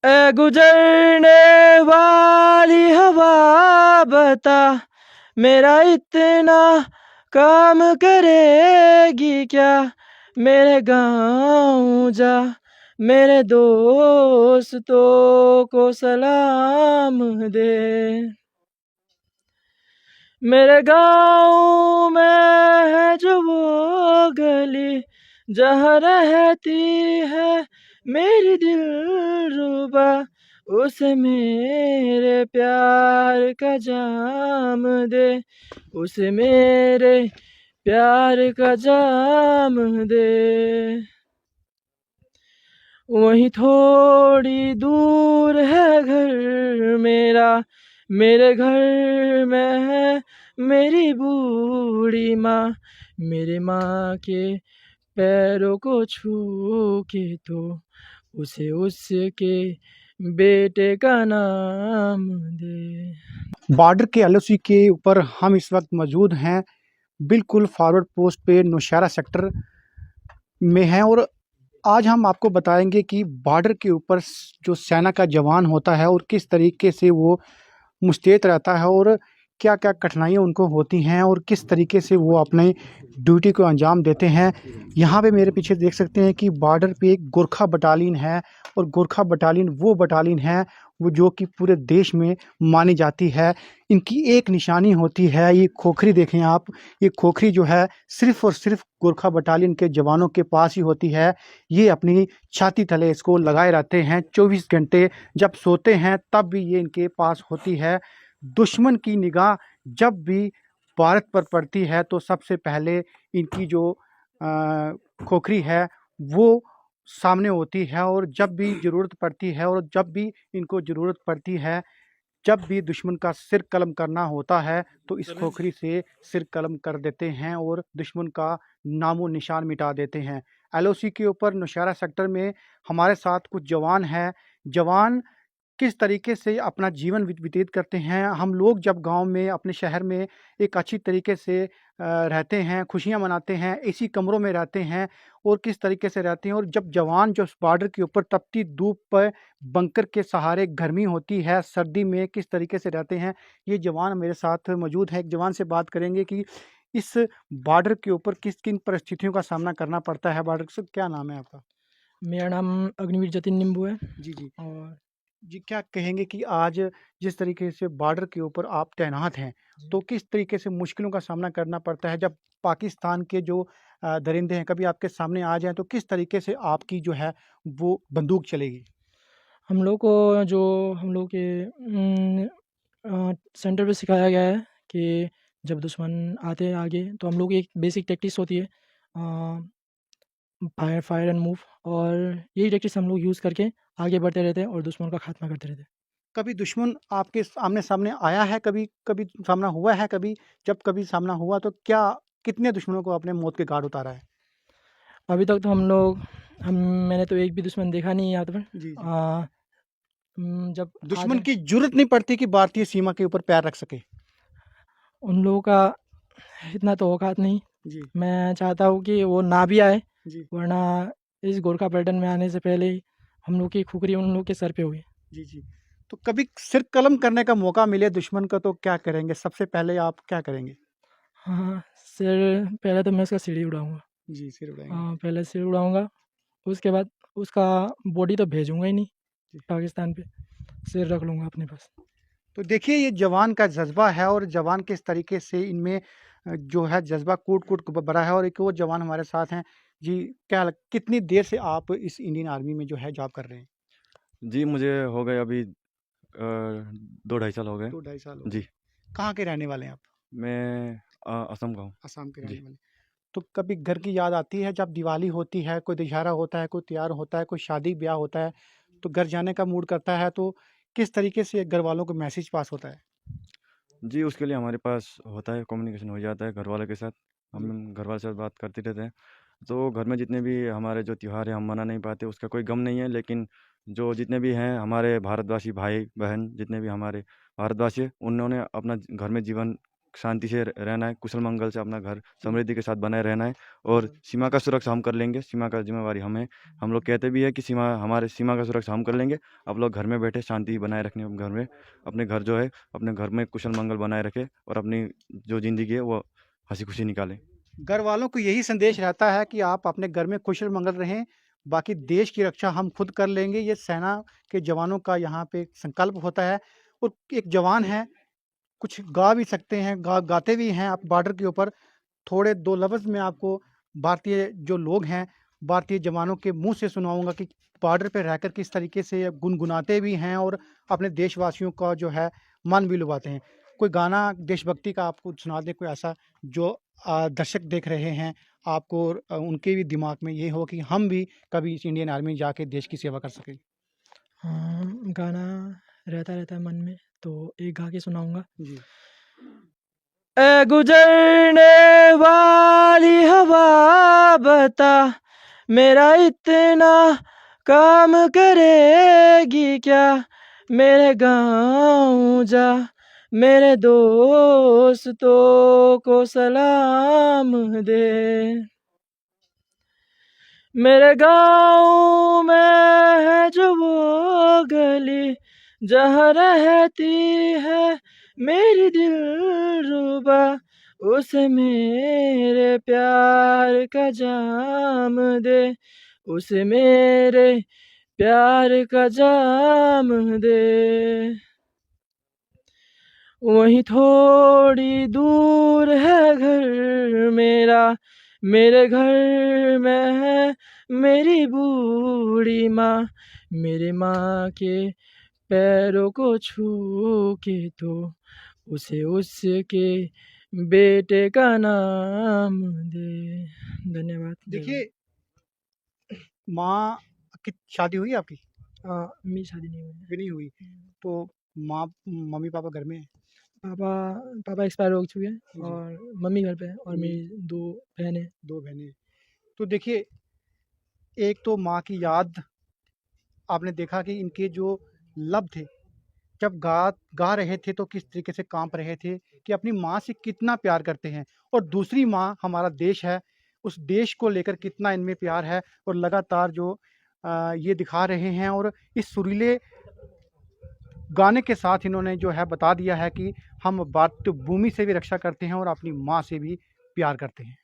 ए गुजरने वाली हवा बता, मेरा इतना काम करेगी क्या? मेरे गाँव जा, मेरे दोस्तों को सलाम दे। मेरे गाँव में है जो वो गली, जहाँ रहती है मेरी दिलरुबा, उसे मेरे प्यार का जाम दे, उसे मेरे प्यार का जाम दे। वहीं थोड़ी दूर है घर मेरा, मेरे घर में है मेरी बूढ़ी माँ, मेरी माँ के पैरों को छू के तो उसे उसके बेटे का नाम दे। बॉर्डर के एलओसी के ऊपर हम इस वक्त मौजूद हैं, बिल्कुल फॉरवर्ड पोस्ट पे नौशहरा सेक्टर में हैं। और आज हम आपको बताएंगे कि बॉर्डर के ऊपर जो सेना का जवान होता है और किस तरीके से वो मुस्तैद रहता है और क्या क्या कठिनाइयाँ उनको होती हैं और किस तरीके से वो अपने ड्यूटी को अंजाम देते हैं। यहाँ पे मेरे पीछे देख सकते हैं कि बॉर्डर पे एक गोरखा बटालियन है, और गोरखा बटालियन वो बटालियन है वो जो कि पूरे देश में मानी जाती है। इनकी एक निशानी होती है, ये खोखरी देखें आप, ये खोखरी जो है सिर्फ़ और सिर्फ गोरखा बटालियन के जवानों के पास ही होती है। ये अपनी छाती तले इसको लगाए रहते हैं 24 घंटे, जब सोते हैं तब भी ये इनके पास होती है। दुश्मन की निगाह जब भी भारत पर पड़ती है तो सबसे पहले इनकी जो खोखरी है वो सामने होती है, और जब भी ज़रूरत पड़ती है और जब भी इनको ज़रूरत पड़ती है, जब भी दुश्मन का सिर कलम करना होता है तो इस खोखरी से सिर कलम कर देते हैं और दुश्मन का नामो निशान मिटा देते हैं। एलओसी के ऊपर नौशहरा सेक्टर में हमारे साथ कुछ जवान हैं। जवान किस तरीके से अपना जीवन व्यतीत करते हैं, हम लोग जब गांव में अपने शहर में एक अच्छी तरीके से रहते हैं, खुशियां मनाते हैं, एसी कमरों में रहते हैं, और किस तरीके से रहते हैं, और जब जवान जो बॉर्डर के ऊपर तपती धूप पर बंकर के सहारे गर्मी होती है, सर्दी में किस तरीके से रहते हैं, ये जवान मेरे साथ मौजूद है। एक जवान से बात करेंगे कि इस बॉर्डर के ऊपर किस किन परिस्थितियों का सामना करना पड़ता है। बॉर्डर से क्या नाम है आपका? मेरा नाम अग्निवीर जतिन निम्बू है। जी जी और जी, क्या कहेंगे कि आज जिस तरीके से बॉर्डर के ऊपर आप तैनात हैं, तो किस तरीके से मुश्किलों का सामना करना पड़ता है जब पाकिस्तान के जो दरिंदे हैं कभी आपके सामने आ जाएँ, तो किस तरीके से आपकी जो है वो बंदूक चलेगी? हम लोग को जो हम लोग के सेंटर पे सिखाया गया है कि जब दुश्मन आते हैं आगे तो हम लोग की एक बेसिक टैक्टिस होती है, फायर फायर एंड मूव, और यही टैक्टिस हम लोग यूज़ करके आगे बढ़ते रहते हैं और दुश्मन का खात्मा करते रहते हैं। कभी दुश्मन आपके आमने-सामने आया है? कभी कभी सामना हुआ है कभी? जब कभी सामना हुआ तो क्या कितने दुश्मनों को आपने मौत के घाट उतारा है? अभी तक तो मैंने तो एक भी दुश्मन देखा नहीं है यहाँ पर। जी, जी। जब आ दुश्मन जाए की ज़रूरत नहीं पड़ती कि भारतीय सीमा के ऊपर पैर रख सके। उन लोगों का इतना तो औकात नहीं। जी, मैं चाहता हूँ कि वो ना भी आए, जी, वरना इस गोरखा पैटर्न में आने से पहले ही हम लोग की खुखरी उन लोग के सर पे हुई। जी, जी। तो कभी सिर कलम करने का मौका मिले दुश्मन का तो क्या करेंगे? सबसे पहले आप क्या करेंगे? हाँ, हाँ, सिर पहले तो मैं उसका सीढ़ी उड़ाऊँगा। जी, सिर उड़ाएँगे। हाँ, पहले सिर उड़ाऊँगा, उसके बाद उसका बॉडी तो भेजूँगा ही नहीं जी। पाकिस्तान पे, सिर रख लूँगा अपने पास। तो देखिए ये जवान का जज़्बा है, और जवान किस तरीके से इनमें जो है जज़्बा कूट-कूट के भरा है। और एक और जवान हमारे साथ हैं। जी, क्या लग कितनी देर से आप इस इंडियन आर्मी में जो है जॉब कर रहे हैं? जी, मुझे हो गए अभी 2 ढाई साल हो गए। 2 ढाई साल हो गए। जी, कहाँ के रहने वाले हैं आप? मैं असम का हूँ। असम के रहने जी। वाले। तो कभी घर की याद आती है जब दिवाली होती है, कोई दशहरा होता है, कोई त्योहार होता है, कोई शादी-ब्याह होता है, तो घर जाने का मूड करता है, तो किस तरीके से घर वालों को मैसेज पास होता है? जी, उसके लिए हमारे पास होता है, कम्युनिकेशन हो जाता है घरवालों के साथ। जी। हम घरवालों से बात करते रहते हैं। तो घर में जितने भी हमारे जो त्योहार हैं, हम मना नहीं पाते, उसका कोई गम नहीं है। लेकिन जो जितने भी हैं हमारे भारतवासी भाई-बहन, जितने भी हमारे भारतवासी हैं, उन्होंने अपना घर में जीवन शांति से रहना है, कुशल मंगल से अपना घर समृद्धि के साथ बनाए रहना है और सीमा का सुरक्षा हम कर लेंगे, सीमा का जिम्मेवारी हमें। हम लोग कहते भी है कि सीमा का सुरक्षा हम कर लेंगे, आप लोग घर में बैठे शांति बनाए रखने घर में, अपने घर जो है अपने घर में कुशल मंगल बनाए रखें और अपनी जो ज़िंदगी है वो हंसी खुशी निकालें। घर वालों को यही संदेश रहता है कि आप अपने घर में कुशल मंगल रहें, बाकी देश की रक्षा हम खुद कर लेंगे। ये सेना के जवानों का यहाँ पे संकल्प होता है। और एक जवान है, कुछ गा भी सकते हैं, गाते भी हैं आप बॉर्डर के ऊपर। थोड़े 2 लफ्ज़ में आपको भारतीय जो लोग हैं, भारतीय जवानों के मुँह से सुनाऊँगा कि बॉर्डर पे रहकर किस तरीके से गुनगुनाते भी हैं और अपने देशवासियों का जो है मन भी लुभाते हैं। कोई गाना देशभक्ति का आपको सुना दें, कोई ऐसा जो दर्शक देख रहे हैं, आपको उनके भी दिमाग में ये हो कि हम भी कभी इस इंडियन आर्मी में जाके देश की सेवा कर सकें। गाना रहता है मन में, तो एक गा के सुनाऊँगा। जी। ए गुजरने वाली हवा बता, मेरा इतना काम करेगी क्या? मेरे गाँव जा, मेरे दोस्तों को सलाम दे। मेरे गाँव में है जो वो गली, जहाँ रहती है मेरी दिलरुबा, उसे मेरे प्यार का जाम दे, उसे मेरे प्यार का जाम दे। वहीं थोड़ी दूर है घर मेरा, मेरे घर में है मेरी बूढ़ी माँ। मेरे माँ के पैरों को छू के तो उसे उसके बेटे का नाम दे। धन्यवाद। देखिए, माँ की शादी हुई आपकी? मेरी शादी नहीं हुई है। अभी नहीं हुई। तो माँ मम्मी-पापा घर में हैं? पापा एक्सपायर हो चुके हैं जी। और मम्मी घर पे है और मम्मी। मेरी 2 बहनें। 2 बहनें। तो देखिए, एक तो माँ की याद, आपने देखा कि इनके जो लब थे, जब गा रहे थे तो किस तरीके से काँप रहे थे कि अपनी माँ से कितना प्यार करते हैं। और दूसरी माँ हमारा देश है, उस देश को लेकर कितना इनमें प्यार है और लगातार जो ये दिखा रहे हैं। और इस सुरीले गाने के साथ इन्होंने जो है बता दिया है कि हम मातृभूमि से भी रक्षा करते हैं और अपनी माँ से भी प्यार करते हैं।